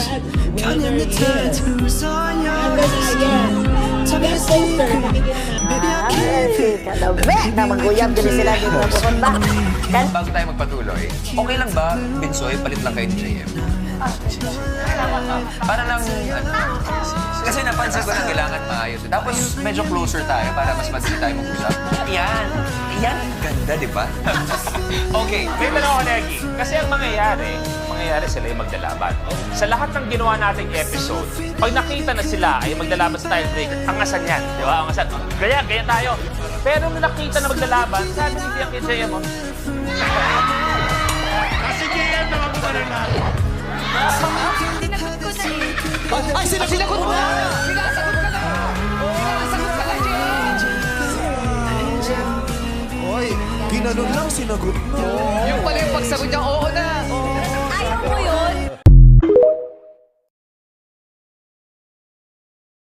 Brad Winner here. And then again, hanggang poster, pakinggan naman. Kalabi na maguyab din sila dito na pupunta. Bago tayo magpatuloy, okay lang ba, Binsoy, palit lang kayo ni JM? Para lang, kasi napansin ko na kailangan maayos. Tapos medyo closer tayo para mas madali tayo mag-usap. Yan, ganda, di ba? Okay, may tanong ako, Negi. Kasi ang mangyayari sila yung magdalaban. Sa lahat ng ginawa nating episode, pag nakita na sila ay magdalaban sa tiebreaker, angasan yan, di ba? Angasan. Gaya tayo. Pero nung nakita na maglalaban, sabi ni Bianca kay JM, Kasi JM na magkumaroon na. Sinagot ko na eh. Ay, sinagot mo na! Sinasagot ka na! Sinasagot ka na, Hoy, ginanon lang sinagot mo. Yung pala yung pagsagot niya, oo na.